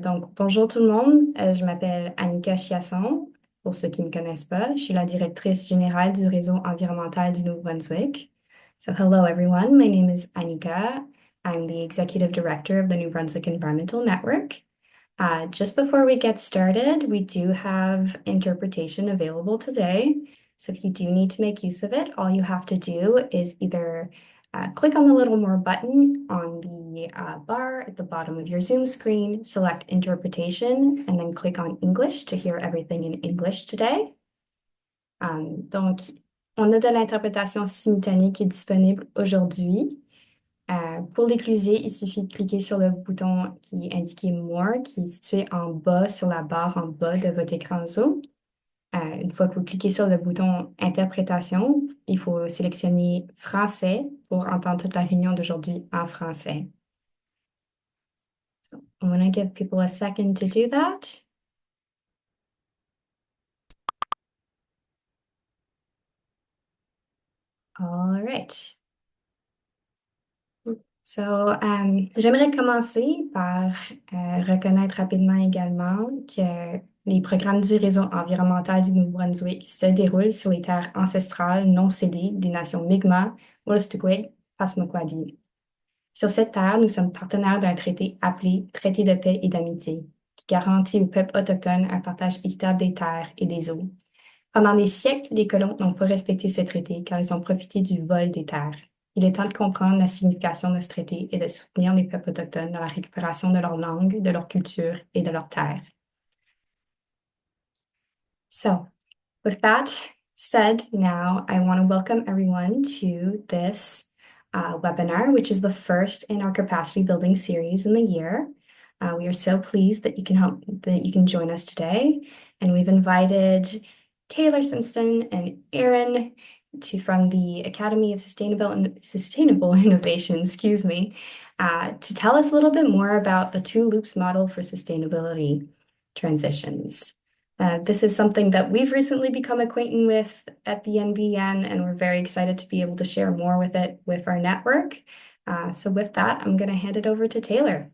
Donc, bonjour tout le monde. Je m'appelle Annika Chiasson. Pour ceux qui ne me connaissent pas, je suis la directrice générale du réseau environnemental du Nouveau-Brunswick. So, hello everyone. My name is Annika. I'm the executive director of the New Brunswick Environmental Network. Just before we get started, we do have interpretation available today. So if you do need to make use of it, all you have to do is either click on the little more button on the bar at the bottom of your Zoom screen, select interpretation, and then click on English to hear everything in English today. Donc, on a de l'interprétation simultanée qui est disponible aujourd'hui. Pour l'écluser, il suffit de cliquer sur le bouton qui est indiqué More, qui est situé en bas sur la barre en bas de votre écran Zoom. Une fois que vous cliquez sur le bouton Interprétation, il faut sélectionner Français pour entendre toute la réunion d'aujourd'hui en français. So, I'm going to give people a second to do that. All right. So, j'aimerais commencer par reconnaître rapidement également que les programmes du réseau environnemental du Nouveau-Brunswick se déroulent sur les terres ancestrales non cédées des nations Mi'kmaq, Wolastoqiyik, Passamaquoddy. Sur cette terre, nous sommes partenaires d'un traité appelé Traité de paix et d'amitié, qui garantit aux peuples autochtones un partage équitable des terres et des eaux. Pendant des siècles, les colons n'ont pas respecté ce traité car ils ont profité du vol des terres. Il est temps de comprendre la signification de ce traité et de soutenir les peuples autochtones dans la récupération de leur langue, de leur culture et de leurs terres. So, with that said, now I want to welcome everyone to this webinar, which is the first in our capacity building series in the year. We are so pleased that you can join us today, and we've invited Taylor Stimpson and Aaron from the Academy of Sustainable Innovation, to tell us a little bit more about the two loops model for sustainability transitions. This is something that we've recently become acquainted with at the NBN, and we're very excited to be able to share more with it with our network. So with that, I'm going to hand it over to Taylor.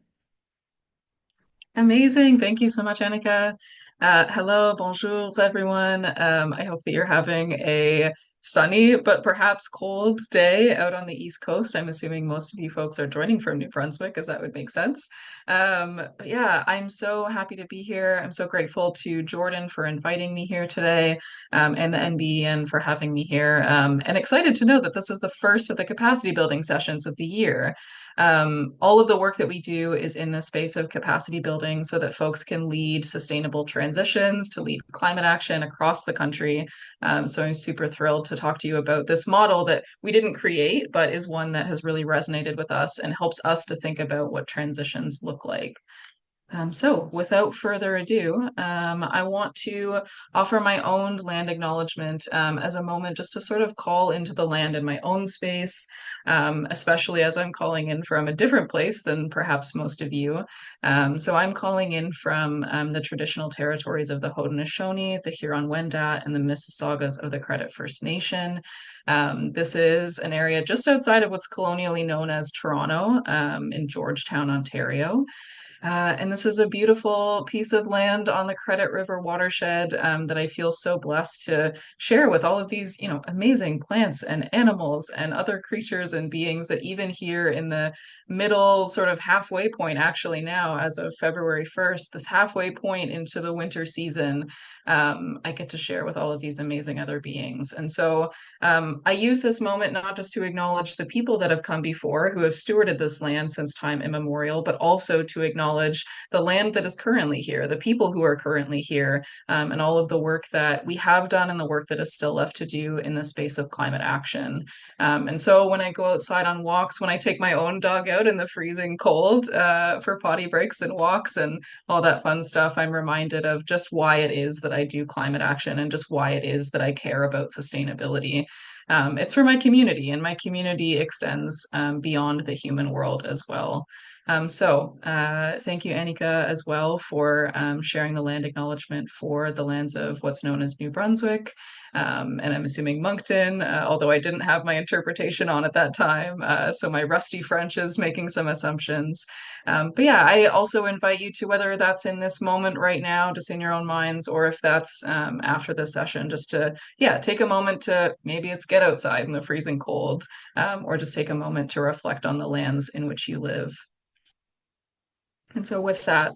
Amazing. Thank you so much, Annika. Hello, bonjour, everyone. I hope that you're having a sunny but perhaps cold day out on the East Coast. I'm assuming most of you folks are joining from New Brunswick, as that would make sense. But yeah, I'm so happy to be here. I'm so grateful to Jordan for inviting me here today, and the NBN for having me here, and excited to know that this is the first of the capacity building sessions of the year. All of the work that we do is in the space of capacity building so that folks can lead sustainable transitions, to lead climate action across the country. So I'm super thrilled to talk to you about this model that we didn't create, but is one that has really resonated with us and helps us to think about what transitions look like. So without further ado, I want to offer my own land acknowledgement as a moment just to sort of call into the land in my own space, especially as I'm calling in from a different place than perhaps most of you. So I'm calling in from the traditional territories of the Haudenosaunee, the Huron-Wendat, and the Mississaugas of the Credit First Nation. This is an area just outside of what's colonially known as Toronto, in Georgetown, Ontario. And this is a beautiful piece of land on the Credit River watershed, that I feel so blessed to share with all of these, amazing plants and animals and other creatures and beings that even here in the middle sort of halfway point, actually now as of February 1st, this halfway point into the winter season, I get to share with all of these amazing other beings. And so I use this moment not just to acknowledge the people that have come before who have stewarded this land since time immemorial, but also to acknowledge the land that is currently here, the people who are currently here, and all of the work that we have done and the work that is still left to do in the space of climate action. And so when I go outside on walks, when I take my own dog out in the freezing cold for potty breaks and walks and all that fun stuff, I'm reminded of just why it is that I do climate action and just why it is that I care about sustainability. It's for my community, and my community extends beyond the human world as well. Thank you, Annika, as well for sharing the land acknowledgement for the lands of what's known as New Brunswick, and I'm assuming Moncton, although I didn't have my interpretation on at that time, so my rusty French is making some assumptions. But yeah, I also invite you to, whether that's in this moment right now, just in your own minds, or if that's after the session, just to, yeah, take a moment to, maybe it's get outside in the freezing cold, or just take a moment to reflect on the lands in which you live. And so, with that,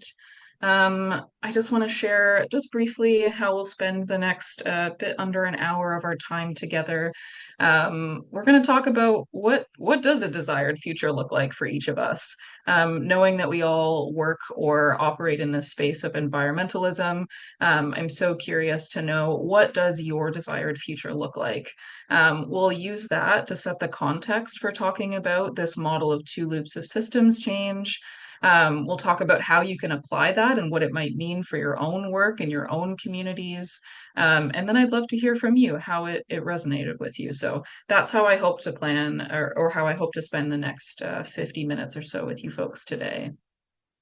I just want to share just briefly how we'll spend the next bit under an hour of our time together. We're going to talk about what does a desired future look like for each of us, knowing that we all work or operate in this space of environmentalism. I'm so curious to know, what does your desired future look like? We'll use that to set the context for talking about this model of two loops of systems change. We'll talk about how you can apply that and what it might mean for your own work and your own communities. And then I'd love to hear from you how it resonated with you. So that's how I hope to plan, or how I hope to spend the next 50 minutes or so with you folks today.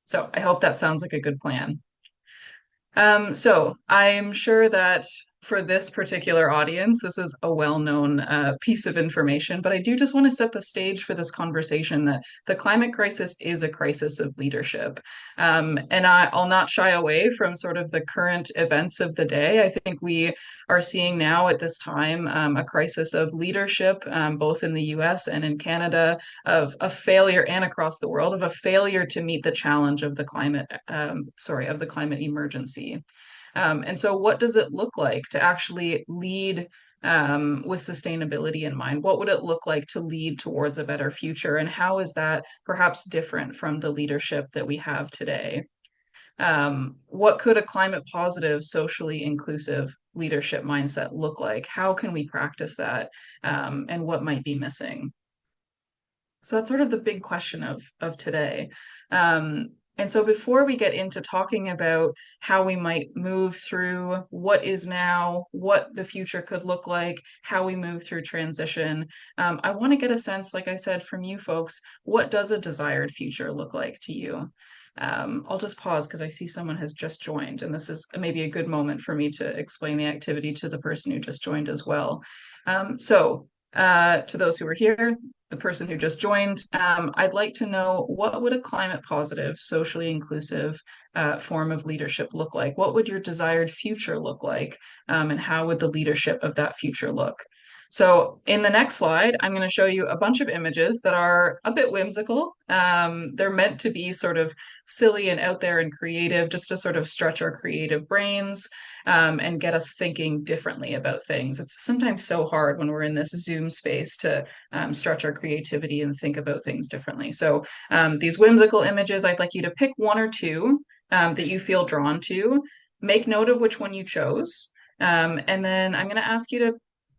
So I hope that sounds like a good plan. So I'm sure that for this particular audience, this is a well-known piece of information, but I do just want to set the stage for this conversation that the climate crisis is a crisis of leadership. I'll not shy away from sort of the current events of the day. I think we are seeing now at this time a crisis of leadership, both in the US and in Canada, of a failure, and across the world, of a failure to meet the challenge of the of the climate emergency. And so, what does it look like to actually lead with sustainability in mind? What would it look like to lead towards a better future? And how is that perhaps different from the leadership that we have today? What could a climate positive, socially inclusive leadership mindset look like? How can we practice that? And what might be missing? So that's sort of the big question of today. And so before we get into talking about how we might move through what is now, what the future could look like, how we move through transition, I want to get a sense, like I said, from you folks, what does a desired future look like to you? I'll just pause because I see someone has just joined, and this is maybe a good moment for me to explain the activity to the person who just joined as well. To those who are here, the person who just joined, I'd like to know, what would a climate positive, socially inclusive form of leadership look like? What would your desired future look like? And how would the leadership of that future look? So in the next slide, I'm going to show you a bunch of images that are a bit whimsical. They're meant to be sort of silly and out there and creative, just to sort of stretch our creative brains, and get us thinking differently about things. It's sometimes so hard when we're in this Zoom space to stretch our creativity and think about things differently. So these whimsical images, I'd like you to pick one or two that you feel drawn to, make note of which one you chose, and then I'm going to ask you to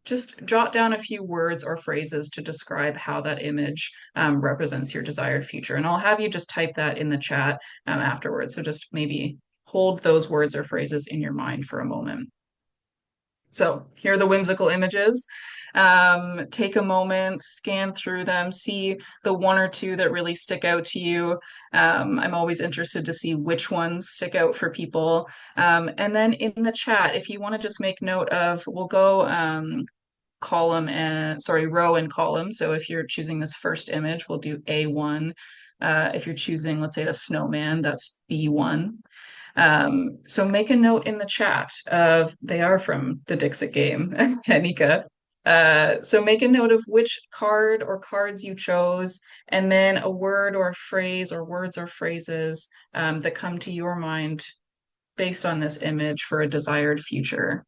just jot down a few words or phrases to describe how that image represents your desired future. And I'll have you just type that in the chat afterwards. So just maybe hold those words or phrases in your mind for a moment. So here are the whimsical images. Take a moment, scan through them, see the one or two that really stick out to you. I'm always interested to see which ones stick out for people. And then in the chat, if you want to just make note of, we'll go row and column. So if you're choosing this first image, we'll do A1. If you're choosing, let's say, the snowman, that's B1. So make a note in the chat of, they are from the Dixit game, Anika. So make a note of which card or cards you chose, and then a word or phrase, or words or phrases that come to your mind based on this image for a desired future.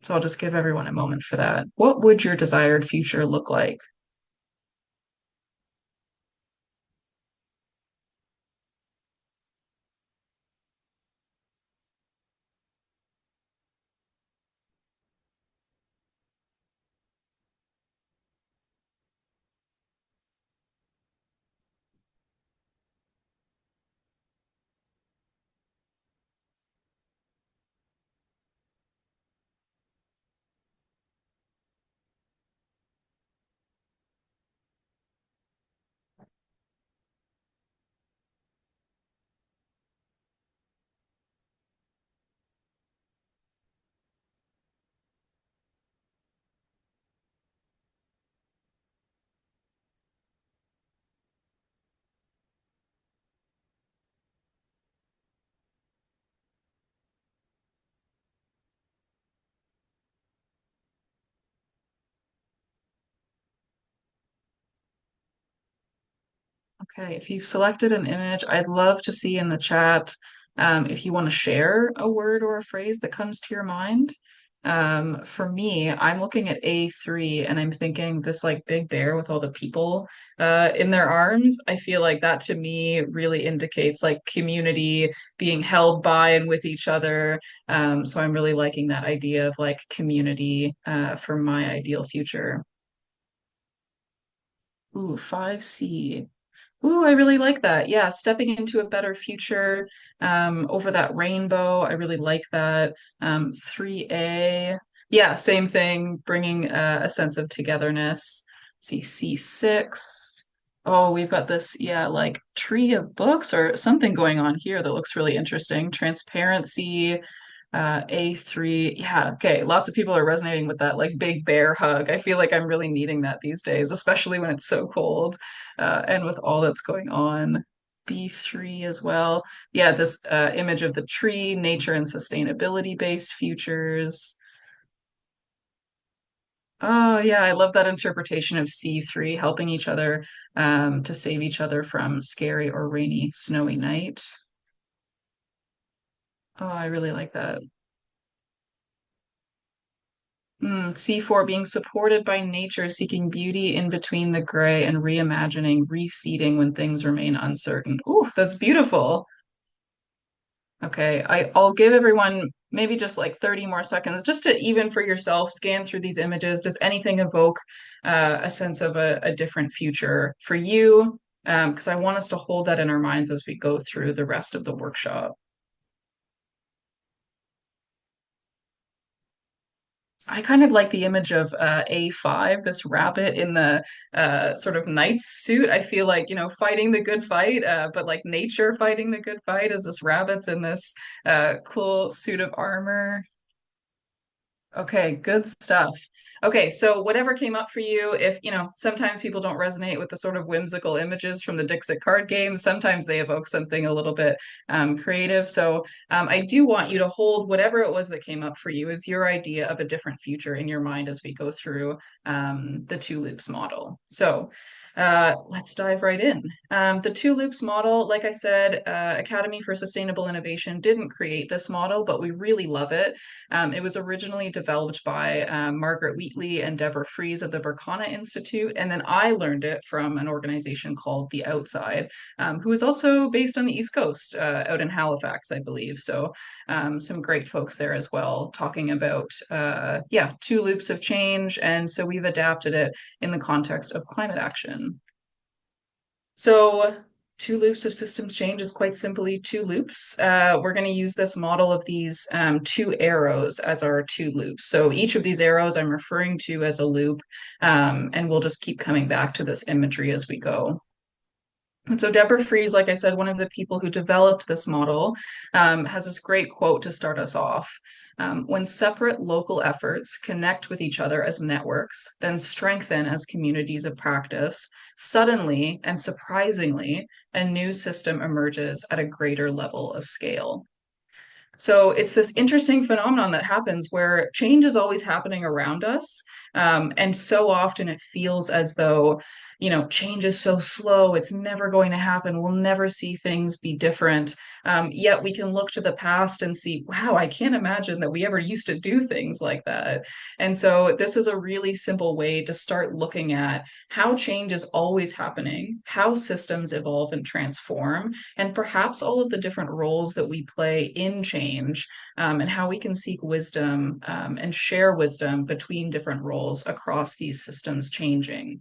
So I'll just give everyone a moment for that. What would your desired future look like? Okay, if you've selected an image, I'd love to see in the chat if you want to share a word or a phrase that comes to your mind. For me, I'm looking at A3 and I'm thinking this like big bear with all the people in their arms. I feel like that to me really indicates like community being held by and with each other. So I'm really liking that idea of like community for my ideal future. Ooh, 5C. Ooh, I really like that. Yeah, stepping into a better future over that rainbow. I really like that. 3A. Yeah, same thing, bringing a sense of togetherness. See, C6. Oh, we've got this, yeah, like tree of books or something going on here that looks really interesting. Transparency. A3. Yeah, okay. Lots of people are resonating with that like big bear hug. I feel like I'm really needing that these days, especially when it's so cold and with all that's going on. B3 as well. Yeah, this image of the tree, nature and sustainability based futures. Oh, yeah, I love that interpretation of C3, helping each other to save each other from scary or rainy, snowy night. Oh, I really like that. C4 being supported by nature, seeking beauty in between the gray and reimagining, reseeding when things remain uncertain. Ooh, that's beautiful. Okay, I'll give everyone maybe just like 30 more seconds just to even for yourself scan through these images. Does anything evoke a sense of a different future for you? Because I want us to hold that in our minds as we go through the rest of the workshop. I kind of like the image of A5, this rabbit in the sort of knight's suit. I feel like, fighting the good fight, but like nature fighting the good fight as this rabbit's in this cool suit of armor. Okay, good stuff. Okay, so whatever came up for you, if, sometimes people don't resonate with the sort of whimsical images from the Dixit card game, sometimes they evoke something a little bit creative. So I do want you to hold whatever it was that came up for you as your idea of a different future in your mind as we go through the two loops model. So let's dive right in. The two loops model, like I said, Academy for Sustainable Innovation didn't create this model, but we really love it. It was originally developed by Margaret Wheatley and Deborah Frieze of the Berkana Institute, and then I learned it from an organization called The Outside, who is also based on the East Coast, out in Halifax, I believe. So some great folks there as well, talking about yeah, two loops of change, and so we've adapted it in the context of climate action. So two loops of systems change is quite simply two loops. We're going to use this model of these two arrows as our two loops. So each of these arrows I'm referring to as a loop, and we'll just keep coming back to this imagery as we go. And so Deborah Frieze, like I said, one of the people who developed this model, has this great quote to start us off. When separate local efforts connect with each other as networks, then strengthen as communities of practice, suddenly and surprisingly, a new system emerges at a greater level of scale. So it's this interesting phenomenon that happens where change is always happening around us. And so often it feels as though, change is so slow, it's never going to happen. We'll never see things be different. Yet we can look to the past and see, wow, I can't imagine that we ever used to do things like that. And so this is a really simple way to start looking at how change is always happening, how systems evolve and transform, and perhaps all of the different roles that we play in change, and how we can seek wisdom and share wisdom between different roles across these systems changing.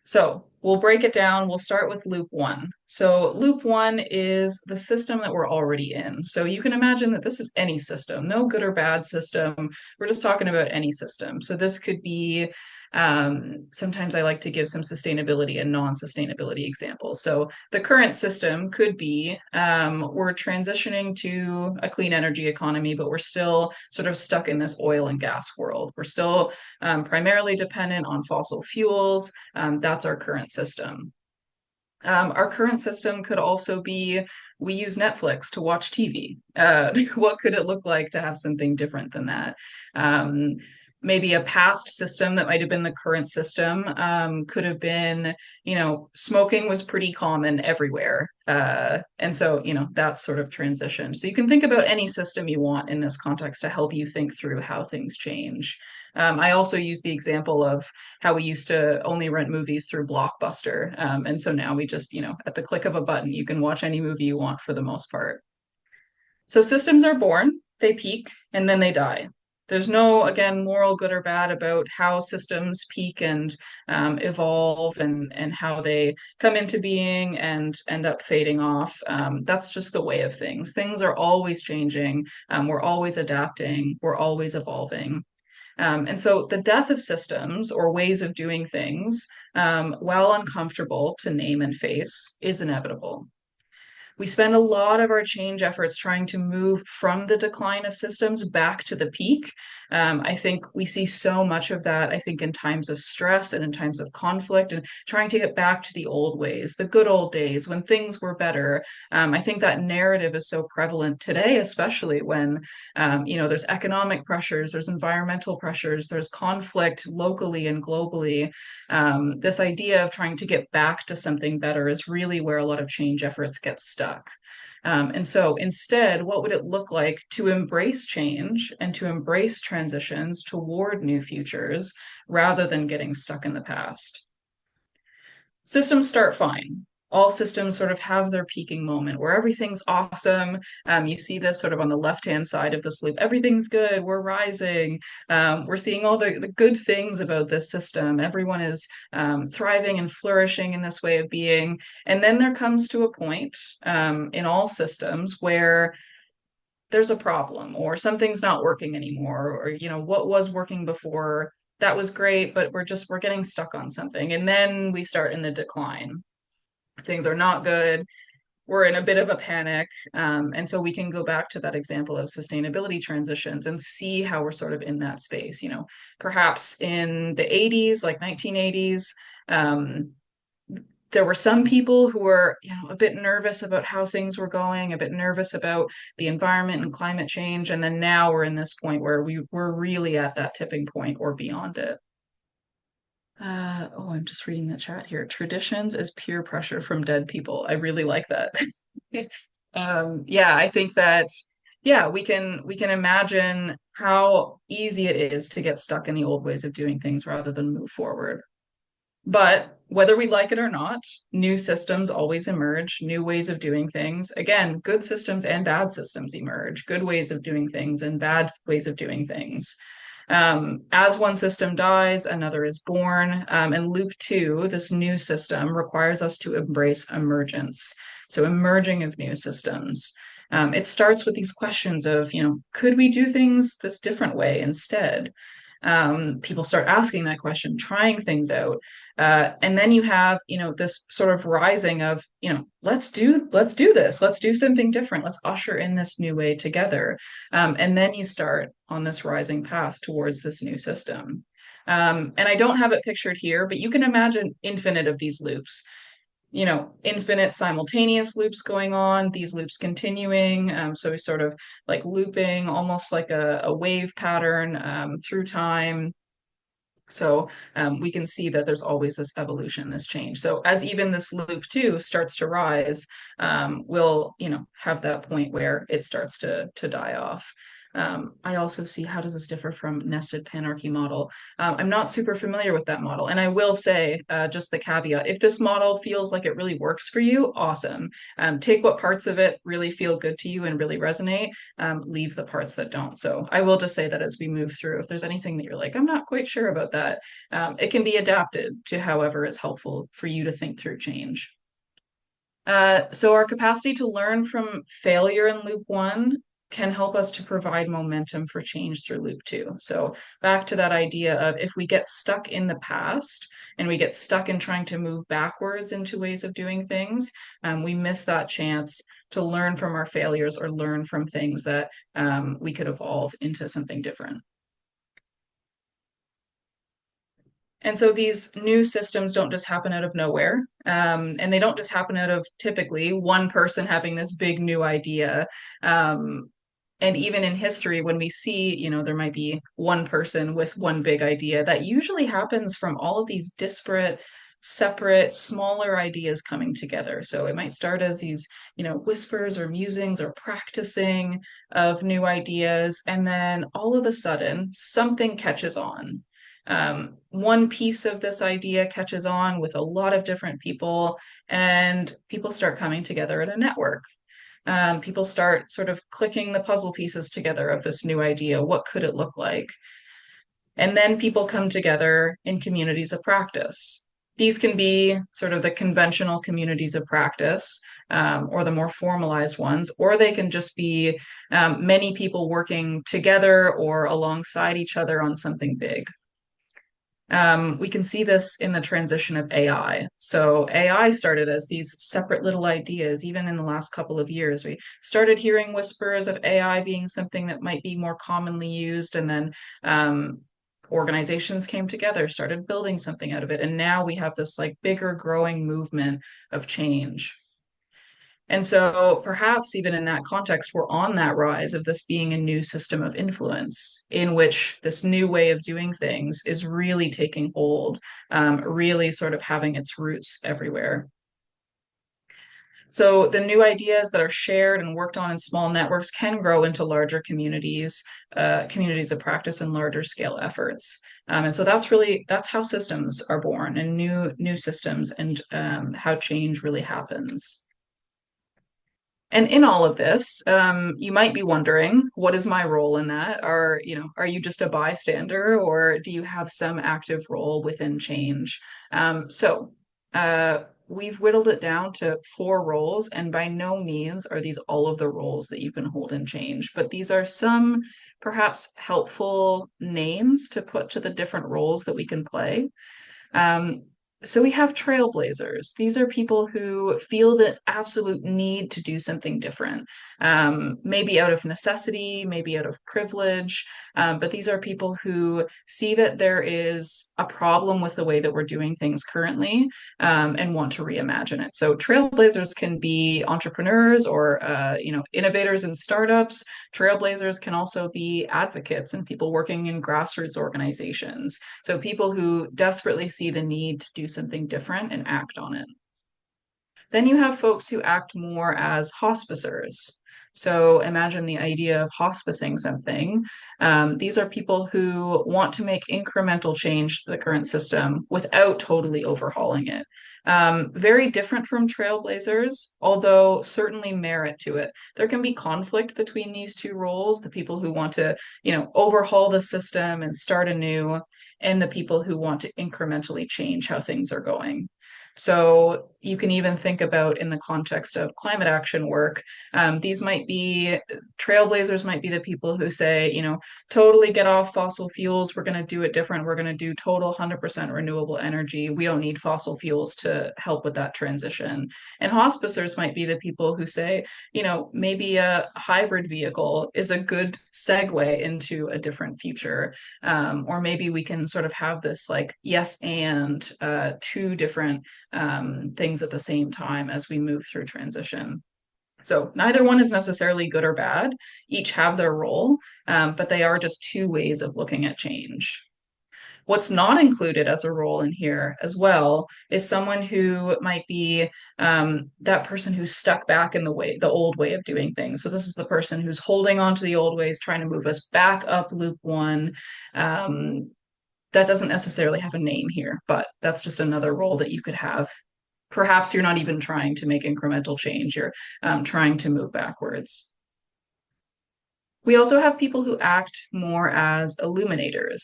So we'll break it down. We'll start with loop one. So loop one is the system that we're already in. So you can imagine that this is any system, no good or bad system. We're just talking about any system. So this could be, sometimes I like to give some sustainability and non-sustainability examples. So the current system could be, we're transitioning to a clean energy economy, but we're still sort of stuck in this oil and gas world. We're still primarily dependent on fossil fuels. That's our current system. Our current system could also be we use Netflix to watch TV. What could it look like to have something different than that? Um, maybe a past system that might have been the current system. Could have been, smoking was pretty common everywhere. And so, that's sort of transition. So you can think about any system you want in this context to help you think through how things change. I also use the example of how we used to only rent movies through Blockbuster. And so now we just, at the click of a button, you can watch any movie you want for the most part. So systems are born, they peak, and then they die. There's no, again, moral good or bad about how systems peak and evolve and how they come into being and end up fading off. That's just the way of things. Things are always changing. We're always adapting. We're always evolving. And so the death of systems or ways of doing things, while uncomfortable to name and face, is inevitable. We spend a lot of our change efforts trying to move from the decline of systems back to the peak. I think we see so much of that, I think, in times of stress and in times of conflict and trying to get back to the old ways, the good old days when things were better. I think that narrative is so prevalent today, especially when, there's economic pressures, there's environmental pressures, there's conflict locally and globally. This idea of trying to get back to something better is really where a lot of change efforts get stuck. And so instead, what would it look like to embrace change and to embrace transitions toward new futures rather than getting stuck in the past? Systems start fine. All systems sort of have their peaking moment where everything's awesome. You see this sort of on the left-hand side of this loop. Everything's good. We're rising. We're seeing all the good things about this system. Everyone is thriving and flourishing in this way of being. And then there comes to a point in all systems where there's a problem or something's not working anymore, or, what was working before that was great, but we're getting stuck on something. And then we start in the decline. Things are not good. We're in a bit of a panic. And so we can go back to that example of sustainability transitions and see how we're sort of in that space. Perhaps in the 80s, like 1980s, there were some people who were, a bit nervous about how things were going, a bit nervous about the environment and climate change. And then now we're in this point where we're really at that tipping point or beyond it. I'm just reading the chat here. Traditions as peer pressure from dead people. I really like that. Yeah, I think that, yeah, we can imagine how easy it is to get stuck in the old ways of doing things rather than move forward. But whether we like it or not, new systems always emerge, new ways of doing things. Again, good systems and bad systems emerge, good ways of doing things and bad ways of doing things. As one system dies, another is born. And loop two, this new system, requires us to embrace emergence. So, emerging of new systems. It starts with these questions of, could we do things this different way instead? People start asking that question, trying things out. And then you have, this sort of rising of, let's do this, let's do something different, let's usher in this new way together. And then you start on this rising path towards this new system. And I don't have it pictured here, but you can imagine infinite of these loops, infinite simultaneous loops going on, these loops continuing. So we sort of like looping almost like a wave pattern through time. So we can see that there's always this evolution, this change. So as even this loop two starts to rise, we'll, have that point where it starts to die off. I also see, how does this differ from nested panarchy model? I'm not super familiar with that model. And I will say, just the caveat, if this model feels like it really works for you, awesome. Take what parts of it really feel good to you and really resonate, leave the parts that don't. So I will just say that as we move through, if there's anything that you're like, I'm not quite sure about that, it can be adapted to however is helpful for you to think through change. So our capacity to learn from failure in loop one can help us to provide momentum for change through loop two. So back to that idea of, if we get stuck in the past and we get stuck in trying to move backwards into ways of doing things, we miss that chance to learn from our failures or learn from things that we could evolve into something different. And so these new systems don't just happen out of nowhere. And they don't just happen out of typically one person having this big new idea. And even in history, when we see, there might be one person with one big idea, that usually happens from all of these disparate, separate, smaller ideas coming together. So it might start as these, whispers or musings or practicing of new ideas. And then all of a sudden, something catches on. One piece of this idea catches on with a lot of different people, and people start coming together in a network. People start sort of clicking the puzzle pieces together of this new idea. What could it look like? And then people come together in communities of practice. These can be sort of the conventional communities of practice, or the more formalized ones, or they can just be many people working together or alongside each other on something big. We can see this in the transition of AI. So AI started as these separate little ideas, even in the last couple of years. We started hearing whispers of AI being something that might be more commonly used, and then organizations came together, started building something out of it. And now we have this like bigger growing movement of change. And so perhaps even in that context, we're on that rise of this being a new system of influence in which this new way of doing things is really taking hold, really sort of having its roots everywhere. So the new ideas that are shared and worked on in small networks can grow into larger communities, communities of practice and larger scale efforts. And so that's how systems are born, and new systems, and how change really happens. And in all of this, you might be wondering, what is my role in that? Are you just a bystander, or do you have some active role within change? We've whittled it down to 4 roles, and by no means are these all of the roles that you can hold in change, but these are some perhaps helpful names to put to the different roles that we can play. Um, so we have trailblazers. These are people who feel the absolute need to do something different, maybe out of necessity, maybe out of privilege. But these are people who see that there is a problem with the way that we're doing things currently, and want to reimagine it. So trailblazers can be entrepreneurs, or innovators in startups. Trailblazers can also be advocates and people working in grassroots organizations. So people who desperately see the need to do something different and act on it. Then you have folks who act more as hospicers. So imagine the idea of hospicing something. These are people who want to make incremental change to the current system without totally overhauling it. Very different from trailblazers, although certainly merit to it. There can be conflict between these two roles, the people who want to, overhaul the system and start anew, and the people who want to incrementally change how things are going. So you can even think about, in the context of climate action work, these might be trailblazers, might be the people who say, totally get off fossil fuels. We're going to do it different. We're going to do total 100% renewable energy. We don't need fossil fuels to help with that transition. And hospicers might be the people who say, maybe a hybrid vehicle is a good segue into a different future. Or maybe we can sort of have this like yes and two different things at the same time as we move through transition. So neither one is necessarily good or bad. Each have their role, but they are just two ways of looking at change. What's not included as a role in here as well is someone who might be that person who's stuck back in the old way of doing things. So this is the person who's holding on to the old ways, trying to move us back up loop one. That doesn't necessarily have a name here, but that's just another role that you could have. Perhaps you're not even trying to make incremental change, you're trying to move backwards. We also have people who act more as illuminators.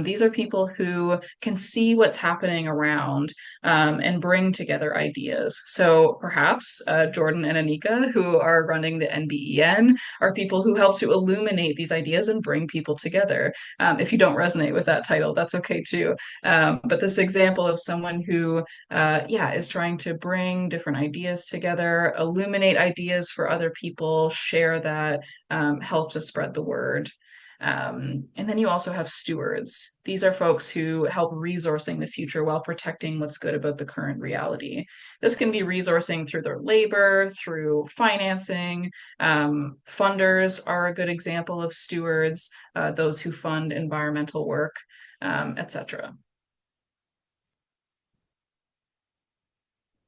These are people who can see what's happening around, and bring together ideas. So perhaps Jordan and Anika, who are running the NBEN, are people who help to illuminate these ideas and bring people together. If you don't resonate with that title, that's okay too. But this example of someone who, is trying to bring different ideas together, illuminate ideas for other people, share that, help to spread the word. And then you also have stewards. These are folks who help resourcing the future while protecting what's good about the current reality. This can be resourcing through their labor, through financing. Funders are a good example of stewards, those who fund environmental work, etc.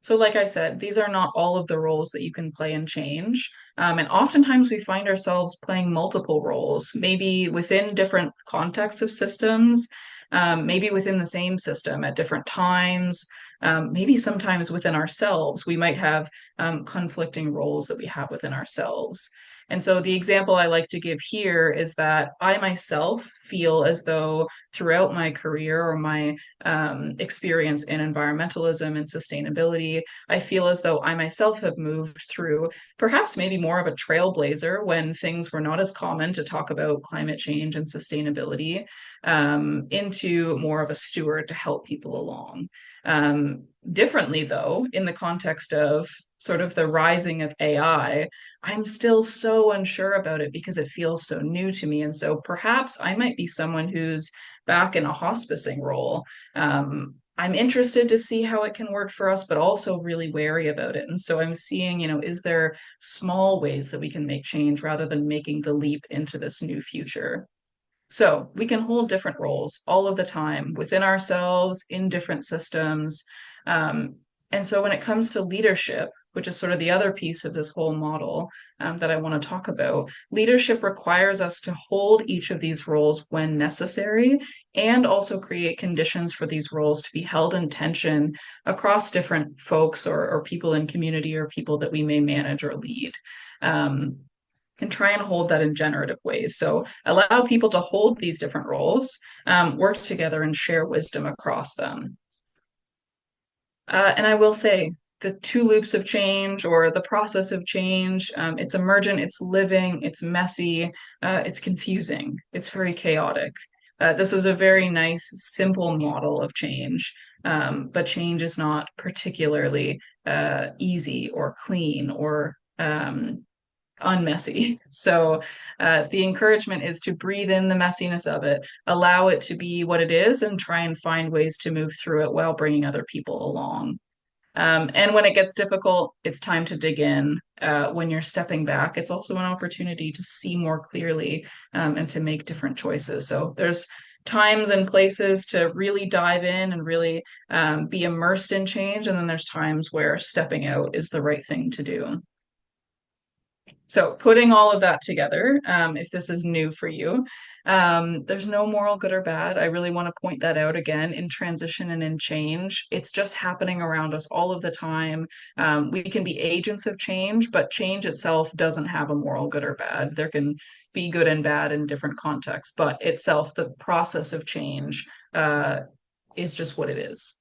So, like I said, these are not all of the roles that you can play and change. And oftentimes we find ourselves playing multiple roles, maybe within different contexts of systems, maybe within the same system at different times, maybe sometimes within ourselves. We might have conflicting roles that we have within ourselves. And so the example I like to give here is that I myself feel as though throughout my career or my experience in environmentalism and sustainability, I feel as though I myself have moved through perhaps maybe more of a trailblazer when things were not as common to talk about climate change and sustainability, into more of a steward to help people along. Differently, though, in the context of sort of the rising of AI, I'm still so unsure about it because it feels so new to me. And so perhaps I might be someone who's back in a hospicing role. I'm interested to see how it can work for us, but also really wary about it. And so I'm seeing, is there small ways that we can make change rather than making the leap into this new future? So we can hold different roles all of the time within ourselves, in different systems. Um, and so when it comes to leadership, which is sort of the other piece of this whole model, that I want to talk about, leadership requires us to hold each of these roles when necessary and also create conditions for these roles to be held in tension across different folks or people in community or people that we may manage or lead. Um, and try and hold that in generative ways. So allow people to hold these different roles, work together, and share wisdom across them. And I will say, the two loops of change or the process of change, it's emergent, it's living, it's messy, it's confusing, it's very chaotic. This is a very nice, simple model of change, but change is not particularly easy or clean or unmessy. So the encouragement is to breathe in the messiness of it, allow it to be what it is, and try and find ways to move through it while bringing other people along. And when it gets difficult, it's time to dig in. When you're stepping back, it's also an opportunity to see more clearly, and to make different choices. So there's times and places to really dive in and really be immersed in change. And then there's times where stepping out is the right thing to do. So, putting all of that together, if this is new for you, there's no moral good or bad. I really want to point that out again in transition and in change. It's just happening around us all of the time. We can be agents of change, but change itself doesn't have a moral good or bad. There can be good and bad in different contexts, but itself, the process of change, is just what it is.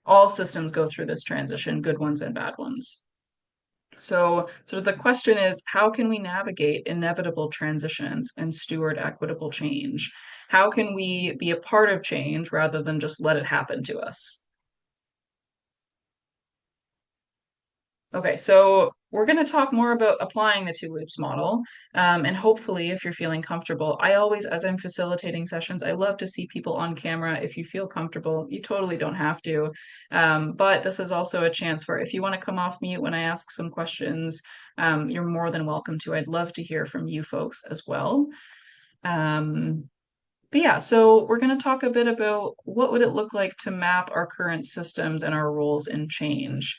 All systems go through this transition, good ones and bad ones. So the question is, how can we navigate inevitable transitions and steward equitable change? How can we be a part of change rather than just let it happen to us? Okay, so we're going to talk more about applying the two loops model. And hopefully, if you're feeling comfortable, I always, as I'm facilitating sessions, I love to see people on camera. If you feel comfortable, you totally don't have to. But this is also a chance for if you want to come off mute when I ask some questions, you're more than welcome to. I'd love to hear from you folks as well. But yeah, so we're going to talk a bit about what would it look like to map our current systems and our roles in change.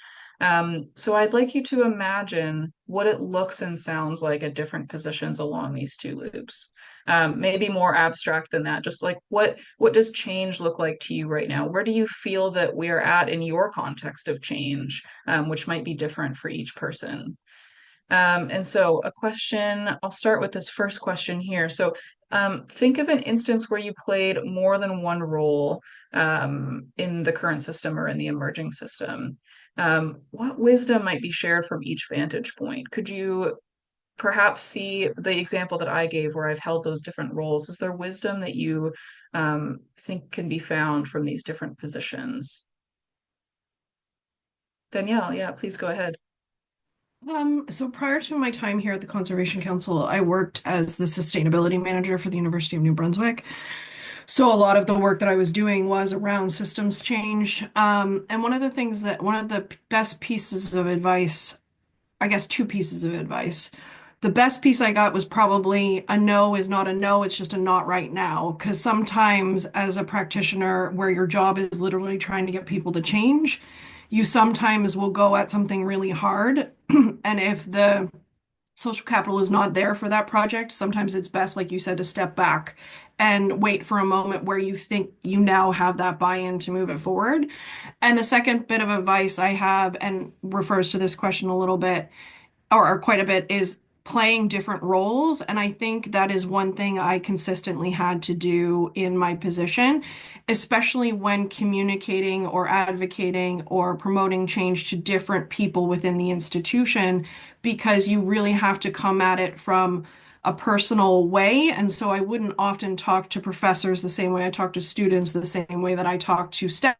So I'd like you to imagine what it looks and sounds like at different positions along these two loops. Maybe more abstract than that, just like what does change look like to you right now? Where do you feel that we are at in your context of change, which might be different for each person? And so a question, I'll start with this first question here. So think of an instance where you played more than one role, in the current system or in the emerging system. What wisdom might be shared from each vantage point? Could you perhaps see the example that I gave where I've held those different roles? Is there wisdom that you think can be found from these different positions? Danielle, yeah, please go ahead. So prior to my time here at the Conservation Council, I worked as the sustainability manager for the University of New Brunswick. So a lot of the work that I was doing was around systems change. And one of the best pieces of advice, I guess two pieces of advice. The best piece I got was probably a no is not a no, it's just a not right now. Because sometimes, as a practitioner, where your job is literally trying to get people to change, you sometimes will go at something really hard. And if the social capital is not there for that project, sometimes it's best, like you said, to step back and wait for a moment where you think you now have that buy-in to move it forward. And the second bit of advice I have, and refers to this question a little bit, or quite a bit, is playing different roles. And I think that is one thing I consistently had to do in my position, especially when communicating or advocating or promoting change to different people within the institution, because you really have to come at it from a personal way. And so I wouldn't often talk to professors the same way I talk to students, the same way that I talk to staff.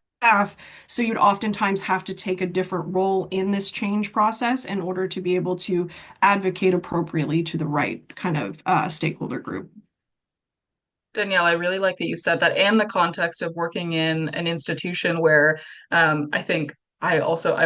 So you'd oftentimes have to take a different role in this change process in order to be able to advocate appropriately to the right kind of stakeholder group. Danielle, I really like that you said that, and the context of working in an institution where I think I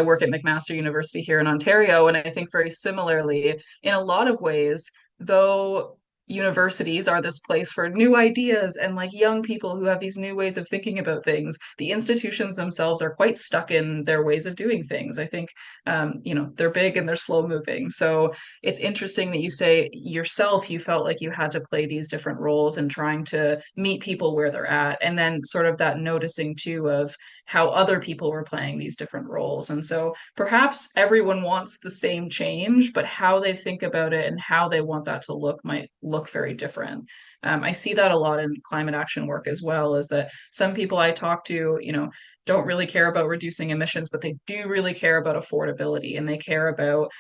work at McMaster University here in Ontario, and I think very similarly, in a lot of ways, though universities are this place for new ideas and like young people who have these new ways of thinking about things, the institutions themselves are quite stuck in their ways of doing things. I think they're big and they're slow moving. So it's interesting that you say yourself you felt like you had to play these different roles and trying to meet people where they're at, and then sort of that noticing too of how other people were playing these different roles. And so perhaps everyone wants the same change, but how they think about it and how they want that to look might look very different. I see that a lot in climate action work as well, is that some people I talk to, don't really care about reducing emissions, but they do really care about affordability, and they care about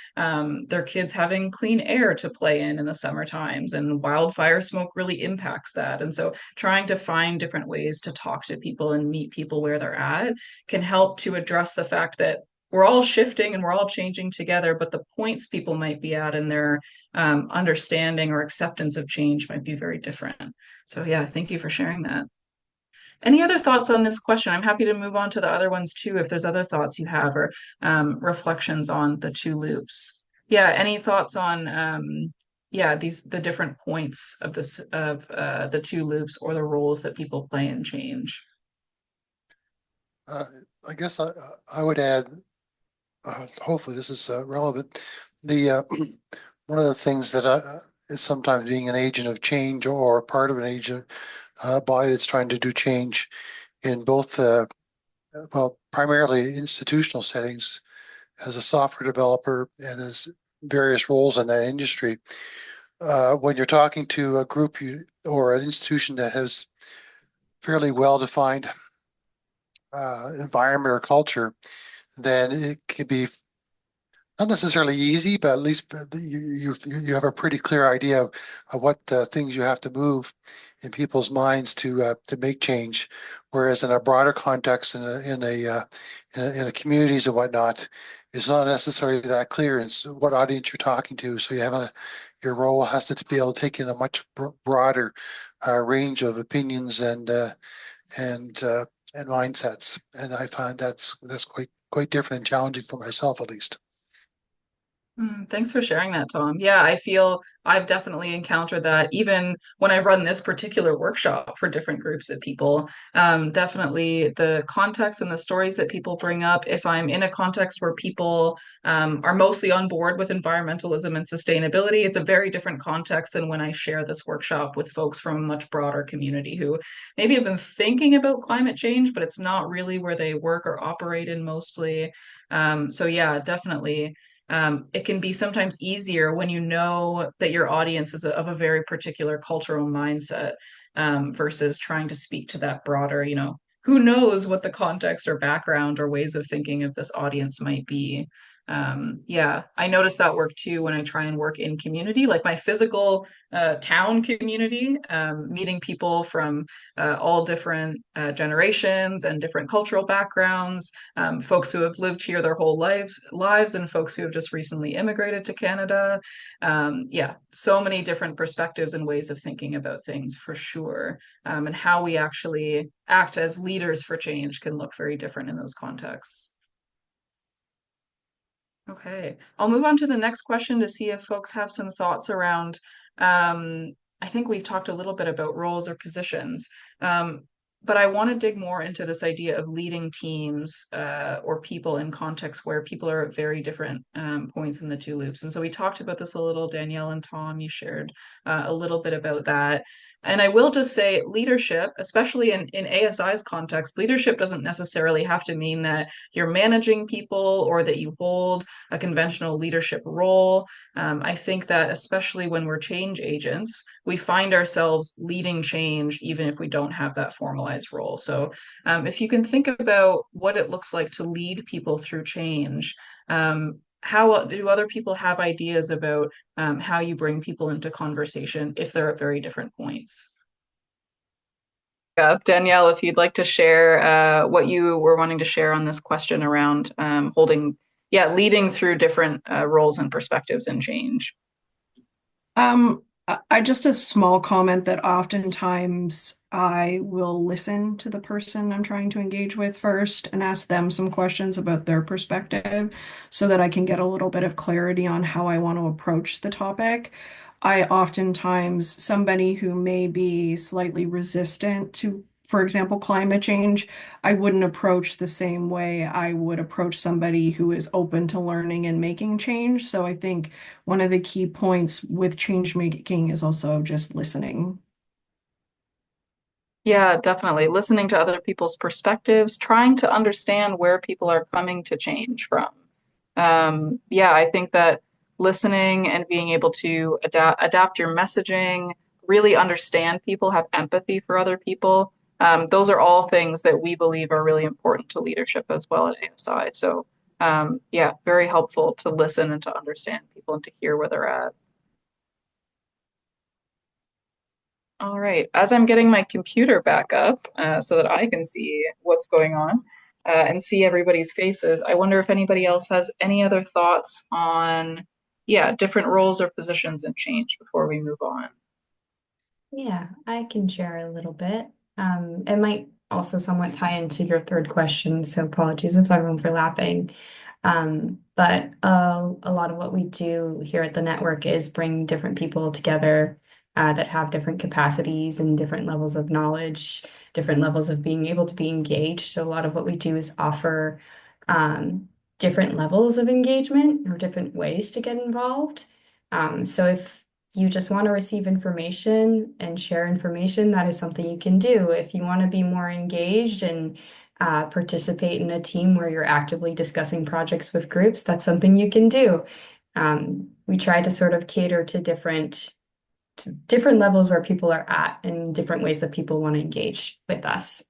their kids having clean air to play in the summer times, and wildfire smoke really impacts that. And so trying to find different ways to talk to people and meet people where they're at can help to address the fact that we're all shifting and we're all changing together, but the points people might be at in their understanding or acceptance of change might be very different. So yeah, thank you for sharing that. Any other thoughts on this question? I'm happy to move on to the other ones too, if there's other thoughts you have, or reflections on the two loops. Yeah, any thoughts on yeah, the different points of the two loops, or the roles that people play in change? Uh, I guess I would add, hopefully this is relevant. The one of the things that is sometimes being an agent of change or part of an agent body that's trying to do change in both, well, primarily institutional settings as a software developer and as various roles in that industry. When you're talking to a group or an institution that has fairly well-defined environment or culture, then it can be not necessarily easy, but at least you have a pretty clear idea of what things you have to move in people's minds to make change. Whereas in a broader context, in a communities and whatnot, it's not necessarily that clear. It's what audience you're talking to. So your role has to be able to take in a much broader range of opinions and mindsets. And I find that's quite different and challenging for myself, at least. Thanks for sharing that, Tom. Yeah, I feel I've definitely encountered that even when I've run this particular workshop for different groups of people. Definitely the context and the stories that people bring up. If I'm in a context where people are mostly on board with environmentalism and sustainability, it's a very different context than when I share this workshop with folks from a much broader community who maybe have been thinking about climate change, but it's not really where they work or operate in mostly. So yeah, definitely it can be sometimes easier when you know that your audience is of a very particular cultural mindset, versus trying to speak to that broader, who knows what the context or background or ways of thinking of this audience might be. Yeah, I notice that work too when I try and work in community, like my physical town community, meeting people from all different generations and different cultural backgrounds, folks who have lived here their whole lives, and folks who have just recently immigrated to Canada. Yeah, so many different perspectives and ways of thinking about things for sure. And how we actually act as leaders for change can look very different in those contexts. Okay, I'll move on to the next question to see if folks have some thoughts around. I think we've talked a little bit about roles or positions, but I want to dig more into this idea of leading teams or people in contexts where people are at very different points in the two loops. And so we talked about this a little, Danielle and Tom, you shared a little bit about that. And I will just say leadership, especially in ASI's context, leadership doesn't necessarily have to mean that you're managing people or that you hold a conventional leadership role. I think that especially when we're change agents, we find ourselves leading change even if we don't have that formalized role. So if you can think about what it looks like to lead people through change, how do other people have ideas about how you bring people into conversation if they're at very different points? Danielle, if you'd like to share what you were wanting to share on this question around leading through different roles and perspectives and change. I just a small comment that oftentimes I will listen to the person I'm trying to engage with first and ask them some questions about their perspective so that I can get a little bit of clarity on how I want to approach the topic. I oftentimes, somebody who may be slightly resistant to, for example, climate change, I wouldn't approach the same way I would approach somebody who is open to learning and making change. So I think one of the key points with change making is also just listening. Yeah, definitely. Listening to other people's perspectives, trying to understand where people are coming to change from. Yeah, I think that listening and being able to adapt your messaging, really understand people, have empathy for other people. Those are all things that we believe are really important to leadership as well at ASI. So, yeah, very helpful to listen and to understand people and to hear where they're at. All right, as I'm getting my computer back up so that I can see what's going on and see everybody's faces, I wonder if anybody else has any other thoughts on, yeah, different roles or positions and change before we move on. Yeah, I can share a little bit. It might also somewhat tie into your third question, so apologies if I'm overlapping. But a lot of what we do here at the network is bring different people together that have different capacities and different levels of knowledge, different levels of being able to be engaged. So a lot of what we do is offer different levels of engagement or different ways to get involved. So if you just want to receive information and share information, that is something you can do. If you want to be more engaged and participate in a team where you're actively discussing projects with groups, that's something you can do. We try to sort of cater to different levels where people are at and different ways that people want to engage with us.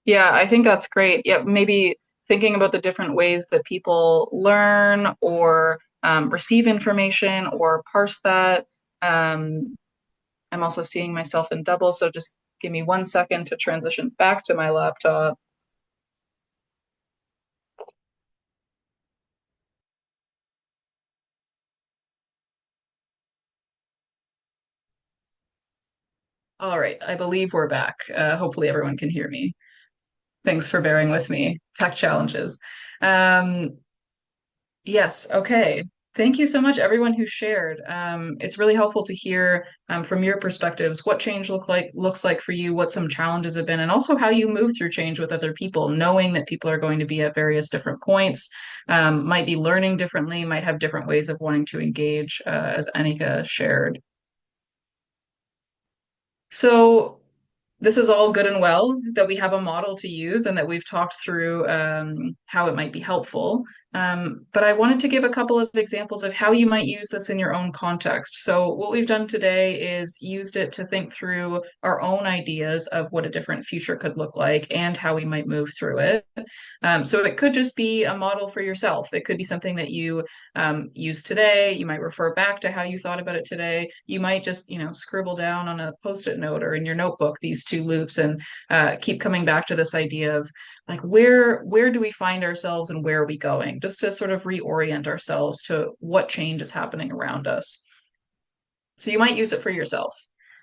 Yeah, I think that's great. Yeah, maybe thinking about the different ways that people learn or receive information or parse that. I'm also seeing myself in double, so just give me 1 second to transition back to my laptop. All right, I believe we're back. Hopefully everyone can hear me. Thanks for bearing with me. Tech challenges. Yes, okay. Thank you so much, everyone who shared. It's really helpful to hear from your perspectives what change looks like for you, what some challenges have been, and also how you move through change with other people, knowing that people are going to be at various different points, might be learning differently, might have different ways of wanting to engage, as Annika shared. So this is all good and well that we have a model to use and that we've talked through how it might be helpful. But I wanted to give a couple of examples of how you might use this in your own context. So what we've done today is used it to think through our own ideas of what a different future could look like and how we might move through it. So it could just be a model for yourself. It could be something that you use today. You might refer back to how you thought about it today. You might just, scribble down on a post-it note or in your notebook these two loops and keep coming back to this idea of like where do we find ourselves and where are we going? Just to sort of reorient ourselves to what change is happening around us. So you might use it for yourself.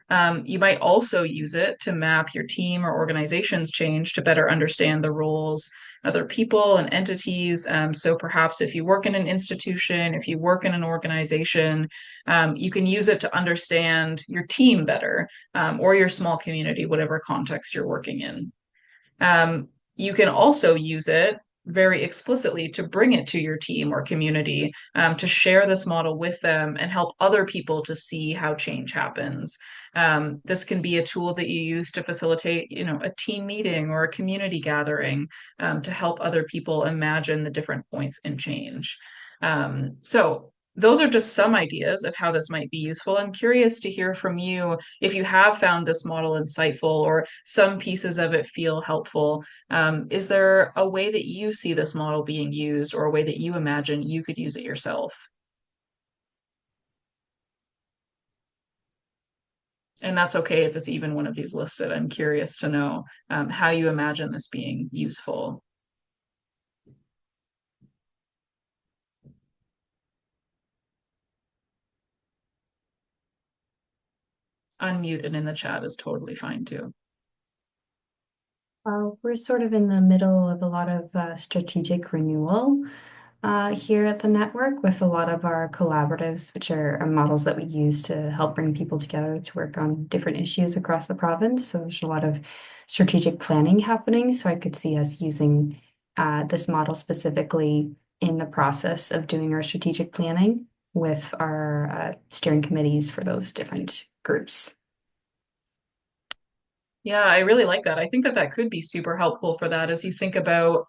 You might also use it to map your team or organization's change to better understand the roles, other people and entities. So perhaps if you work in an institution, if you work in an organization, you can use it to understand your team better, or your small community, whatever context you're working in. You can also use it very explicitly to bring it to your team or community, to share this model with them and help other people to see how change happens. This can be a tool that you use to facilitate, a team meeting or a community gathering, to help other people imagine the different points in change. So those are just some ideas of how this might be useful. I'm curious to hear from you if you have found this model insightful or some pieces of it feel helpful. Is there a way that you see this model being used or a way that you imagine you could use it yourself? And that's okay if it's even one of these listed. I'm curious to know how you imagine this being useful. Unmute and in the chat is totally fine too. We're sort of in the middle of a lot of strategic renewal here at the network with a lot of our collaboratives, which are models that we use to help bring people together to work on different issues across the province. So there's a lot of strategic planning happening. So I could see us using this model specifically in the process of doing our strategic planning with our steering committees for those different groups. Yeah, I really like that. I think that that could be super helpful for that as you think about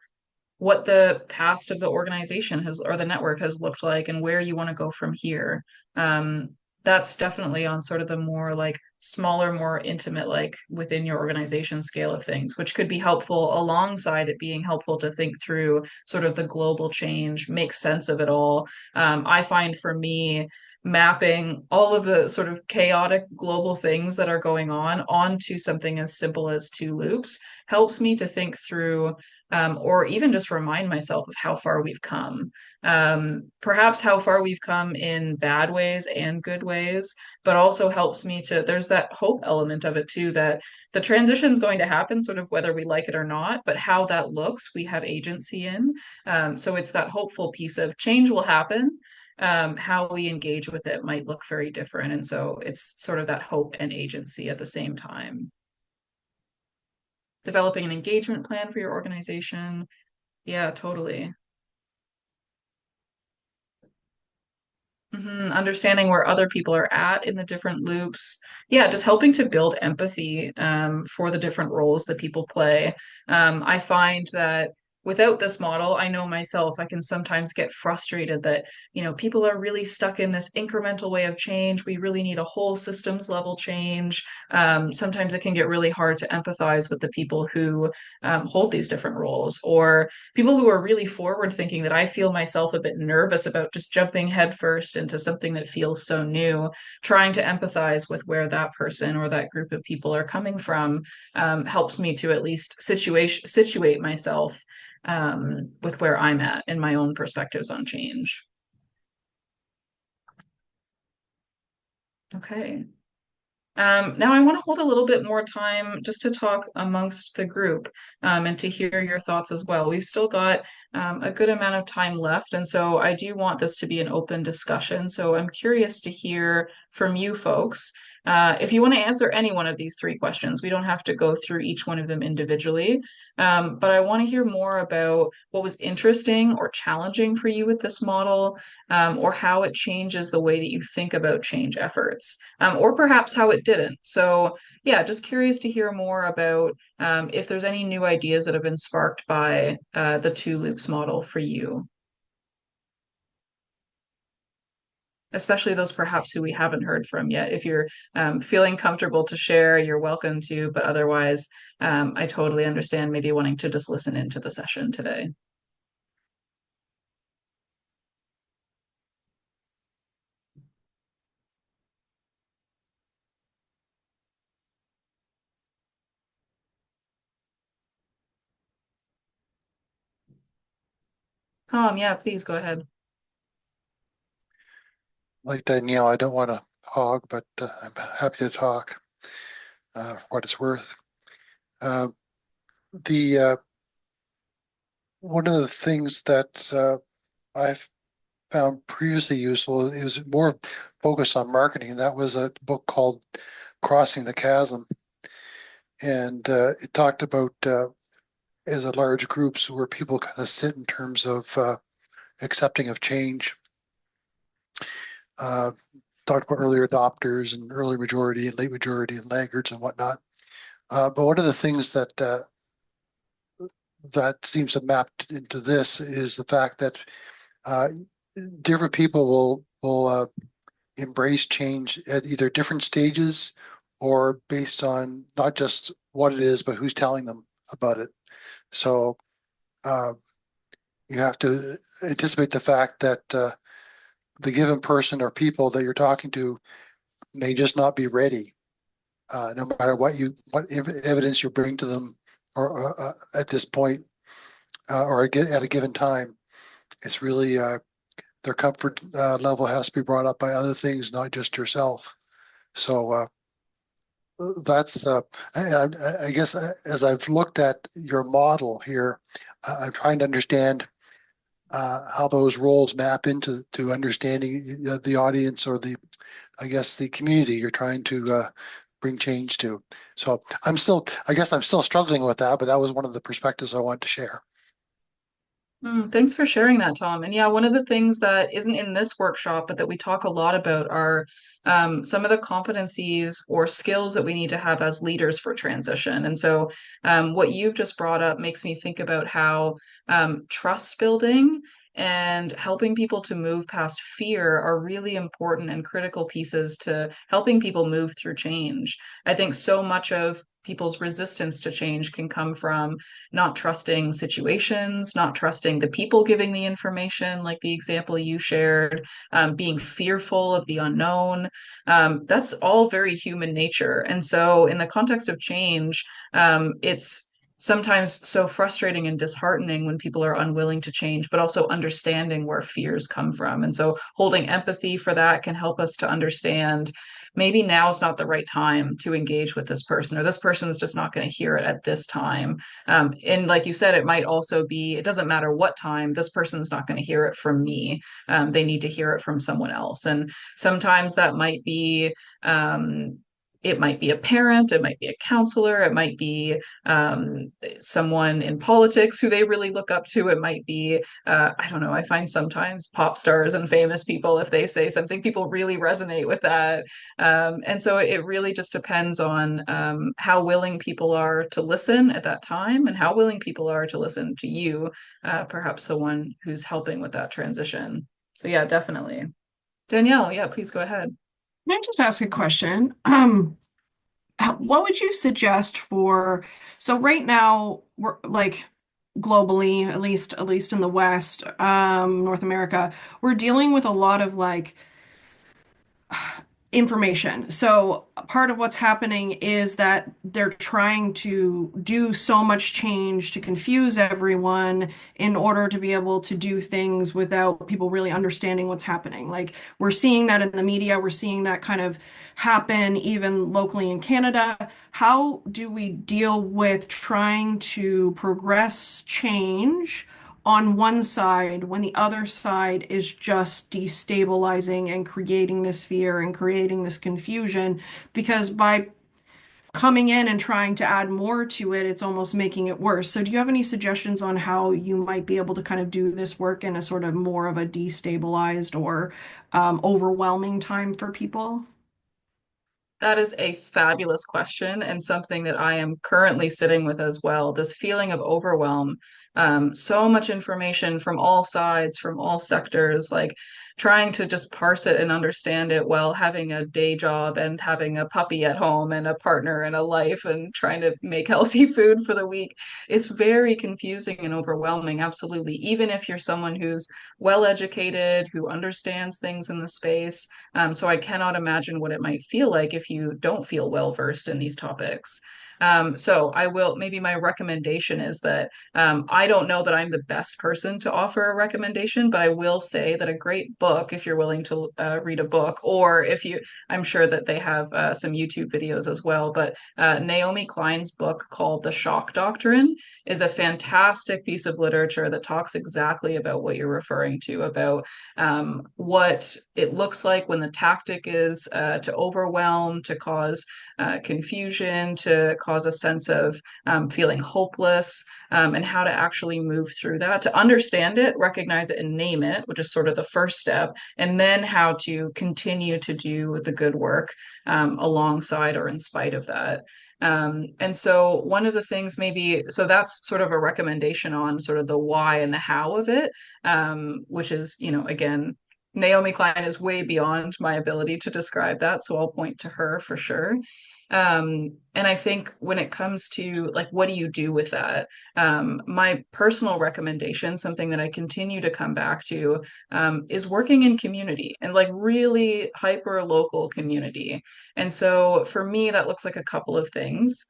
what the past of the organization has or the network has looked like and where you want to go from here. Um, that's definitely on sort of the more like smaller, more intimate, like within your organization scale of things, which could be helpful alongside it being helpful to think through sort of the global change, make sense of it all. I find for me, mapping all of the sort of chaotic global things that are going on onto something as simple as two loops helps me to think through, or even just remind myself of how far we've come. Perhaps how far we've come in bad ways and good ways, but also helps me to, there's that hope element of it too, that the transition is going to happen, sort of whether we like it or not, but how that looks, we have agency in. So it's that hopeful piece of change will happen. How we engage with it might look very different. And so it's sort of that hope and agency at the same time. Developing an engagement plan for your organization. Yeah, totally. Understanding where other people are at in the different loops. Yeah, just helping to build empathy, for the different roles that people play. I find that without this model, I know myself, I can sometimes get frustrated that, people are really stuck in this incremental way of change. We really need a whole systems level change. Sometimes it can get really hard to empathize with the people who hold these different roles, or people who are really forward thinking, that I feel myself a bit nervous about just jumping headfirst into something that feels so new, trying to empathize with where that person or that group of people are coming from, helps me to at least situate myself, with where I'm at and my own perspectives on change. Okay. Now I want to hold a little bit more time just to talk amongst the group, and to hear your thoughts as well. We've still got a good amount of time left, and so I do want this to be an open discussion. So I'm curious to hear from you folks. If you want to answer any one of these three questions, we don't have to go through each one of them individually, but I want to hear more about what was interesting or challenging for you with this model, or how it changes the way that you think about change efforts, or perhaps how it didn't. So, yeah, just curious to hear more about, if there's any new ideas that have been sparked by the two loops model for you. especially those perhaps who we haven't heard from yet. If you're feeling comfortable to share, you're welcome to, but otherwise, I totally understand maybe wanting to just listen into the session today. Tom, yeah, please go ahead. Like Danielle, I don't want to hog, but I'm happy to talk for what it's worth. The one of the things that I've found previously useful is more focused on marketing. That was a book called Crossing the Chasm, and it talked about as a large groups where people kind of sit in terms of accepting of change. Uh, Talked about early adopters and early majority and late majority and laggards and whatnot. But one of the things that seems to map into this is the fact that uh, different people will embrace change at either different stages or based on not just what it is, but who's telling them about it. So uh, you have to anticipate the fact that the given person or people that you're talking to may just not be ready, no matter what evidence you bring to them, or at this point, or at a given time. It's really their comfort level has to be brought up by other things, not just yourself. So that's, I guess, as I've looked at your model here, I'm trying to understand how those roles map into understanding the audience or I guess, the community you're trying to bring change to. So I guess I'm still struggling with that, but that was one of the perspectives I wanted to share. Thanks for sharing that, Tom. And yeah, one of the things that isn't in this workshop, but that we talk a lot about are some of the competencies or skills that we need to have as leaders for transition. And so, what you've just brought up makes me think about how trust building and helping people to move past fear are really important and critical pieces to helping people move through change. I think so much of people's resistance to change can come from not trusting situations, not trusting the people giving the information, like the example you shared, being fearful of the unknown. That's all very human nature. And so, in the context of change, it's sometimes so frustrating and disheartening when people are unwilling to change, but also understanding where fears come from. And so, holding empathy for that can help us to understand maybe now is not the right time to engage with this person, or this person's just not going to hear it at this time. And like you said, it might also be, it doesn't matter what time, this person's not going to hear it from me. They need to hear it from someone else. And sometimes that might be, it might be a parent, it might be a counselor, it might be someone in politics who they really look up to. It might be, I don't know, I find sometimes pop stars and famous people, if they say something, people really resonate with that. And so it really just depends on how willing people are to listen at that time and how willing people are to listen to you, perhaps the one who's helping with that transition. So, yeah, definitely. Danielle, yeah, please go ahead. Can I just ask a question? What would you suggest for, so right now we're like globally, at least in the West, North America, we're dealing with a lot of like information. So part of what's happening is that they're trying to do so much change to confuse everyone in order to be able to do things without people really understanding what's happening. Like we're seeing that in the media, we're seeing that kind of happen even locally in Canada. How do we deal with trying to progress change on one side when the other side is just destabilizing and creating this fear and creating this confusion? Because by coming in and trying to add more to it, it's almost making it worse. So do you have any suggestions on how you might be able to kind of do this work in a sort of more of a destabilized or overwhelming time for people? That is a fabulous question and something that I am currently sitting with as well. This feeling of overwhelm, so much information from all sides, from all sectors. Like trying to just parse it and understand it while having a day job and having a puppy at home and a partner and a life and trying to make healthy food for the week. It's very confusing and overwhelming, absolutely. Even if you're someone who's well educated, who understands things in the space. So I cannot imagine what it might feel like if you don't feel well versed in these topics. So I will, maybe my recommendation is that I don't know that I'm the best person to offer a recommendation, but I will say that a great book, if you're willing to read a book, or if you, I'm sure that they have some YouTube videos as well, but Naomi Klein's book called The Shock Doctrine is a fantastic piece of literature that talks exactly about what you're referring to, about what it looks like when the tactic is to overwhelm, to cause confusion, to cause a sense of feeling hopeless, and how to actually move through that, to understand it, recognize it, and name it, which is sort of the first step, and then how to continue to do the good work alongside or in spite of that. And so one of the things maybe, so that's sort of a recommendation on sort of the why and the how of it, which is, you know, again, Naomi Klein is way beyond my ability to describe that, so I'll point to her for sure. And I think when it comes to like, what do you do with that? My personal recommendation, something that I continue to come back to, is working in community and like really hyper local community. And so for me, that looks like a couple of things.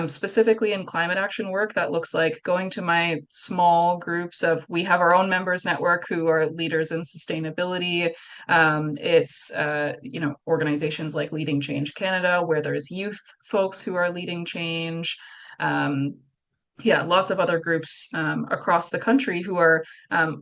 Specifically in climate action work, that looks like going to my small groups of, we have our own members network who are leaders in sustainability. It's you know, organizations like Leading Change Canada, where there's youth folks who are leading change. Um, yeah, lots of other groups across the country who are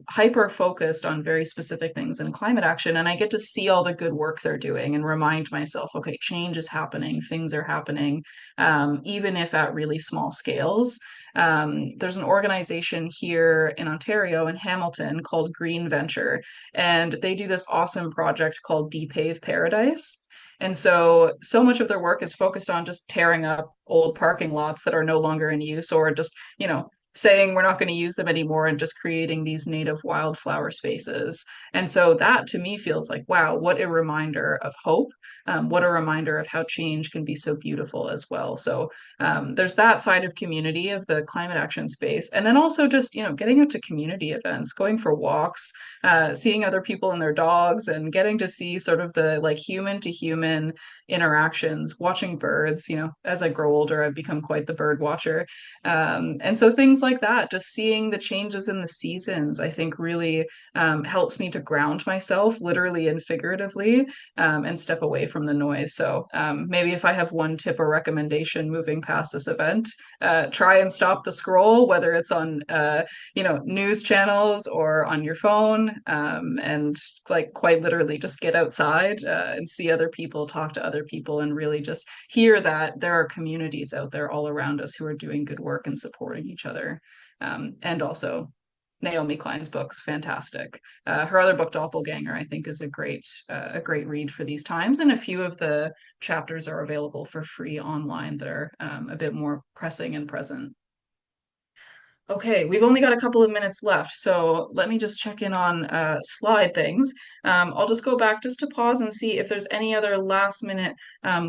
hyper focused on very specific things in climate action. And I get to see all the good work they're doing and remind myself, okay, change is happening, things are happening, even if at really small scales. There's an organization here in Ontario, in Hamilton, called Green Venture, and they do this awesome project called Depave Paradise. And so, so much of their work is focused on just tearing up old parking lots that are no longer in use, or just, you know, saying we're not going to use them anymore and just creating these native wildflower spaces. And so that to me feels like, wow, what a reminder of hope. What a reminder of how change can be so beautiful as well. So there's that side of community of the climate action space. And then also just, you know, getting out to community events, going for walks, seeing other people and their dogs, and getting to see sort of the like human to human interactions, watching birds. You know, as I grow older, I've become quite the bird watcher. And so things like that, just seeing the changes in the seasons, I think really helps me to ground myself literally and figuratively, and step away from the noise. So maybe if I have one tip or recommendation moving past this event, try and stop the scroll, whether it's on you know, news channels or on your phone, and like quite literally just get outside and see other people, talk to other people, and really just hear that there are communities out there all around us who are doing good work and supporting each other. And also Naomi Klein's book's fantastic. Her other book, Doppelganger, I think is a great read for these times. And a few of the chapters are available for free online that are a bit more pressing and present. Okay, we've only got a couple of minutes left, so let me just check in on slide things. I'll just go back just to pause and see if there's any other last minute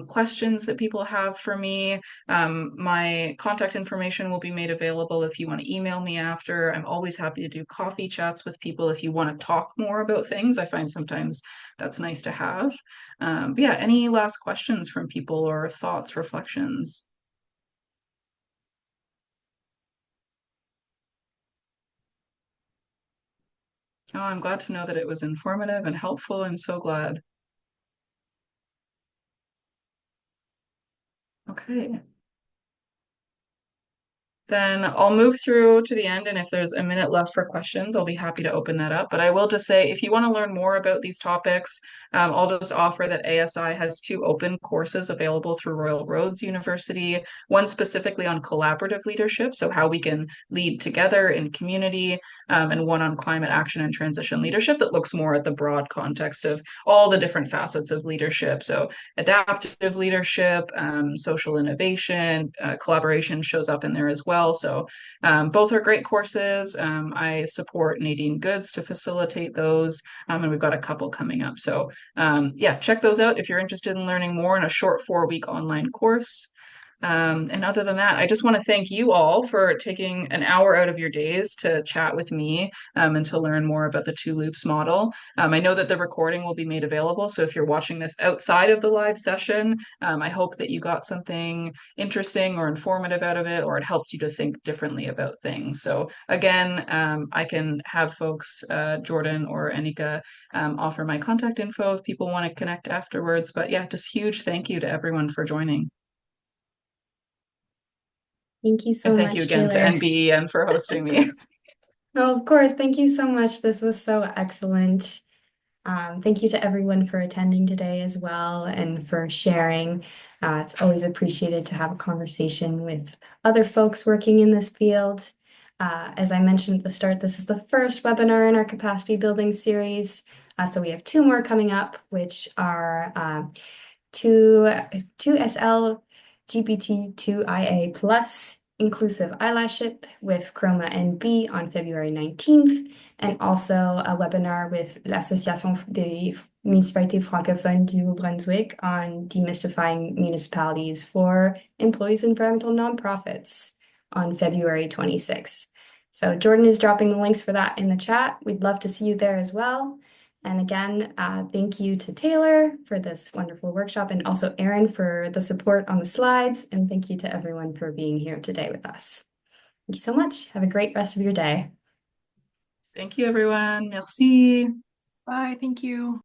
questions that people have for me. My contact information will be made available if you want to email me after. I'm always happy to do coffee chats with people if you want to talk more about things. I find sometimes that's nice to have. But yeah, any last questions from people or thoughts, reflections? Oh, I'm glad to know that it was informative and helpful. I'm so glad. Okay. Then I'll move through to the end, and if there's a minute left for questions, I'll be happy to open that up. But I will just say, if you want to learn more about these topics, I'll just offer that ASI has two open courses available through Royal Roads University, one specifically on collaborative leadership, so how we can lead together in community, and one on climate action and transition leadership that looks more at the broad context of all the different facets of leadership. So adaptive leadership, social innovation, collaboration shows up in there as well. well. So both are great courses. I support Nadine Goods to facilitate those, and we've got a couple coming up. So yeah, check those out if you're interested in learning more in a short 4-week online course. And other than that, I just want to thank you all for taking an hour out of your days to chat with me and to learn more about the two loops model. I know that the recording will be made available, so if you're watching this outside of the live session, I hope that you got something interesting or informative out of it, or it helped you to think differently about things. So again, I can have folks, Jordan or Anika, offer my contact info if people want to connect afterwards. But yeah, just huge thank you to everyone for joining. Thank you so And thank you much, again to Taylor. NB and for hosting me. No, of course. Thank you so much. This was so excellent. Thank you to everyone for attending today as well and for sharing. It's always appreciated to have a conversation with other folks working in this field. As I mentioned at the start, this is the first webinar in our capacity building series. So we have 2 more coming up, which are 2SL GPT2IA Plus Inclusive Allyship with Chroma NB on February 19th, and also a webinar with l'Association des Municipalités Francophones du Nouveau-Brunswick on demystifying municipalities for employees and environmental nonprofits on February 26th. So Jordan is dropping the links for that in the chat. We'd love to see you there as well. And again, thank you to Taylor for this wonderful workshop, and also Erin for the support on the slides. And thank you to everyone for being here today with us. Thank you so much. Have a great rest of your day. Thank you, everyone. Merci. Bye. Thank you.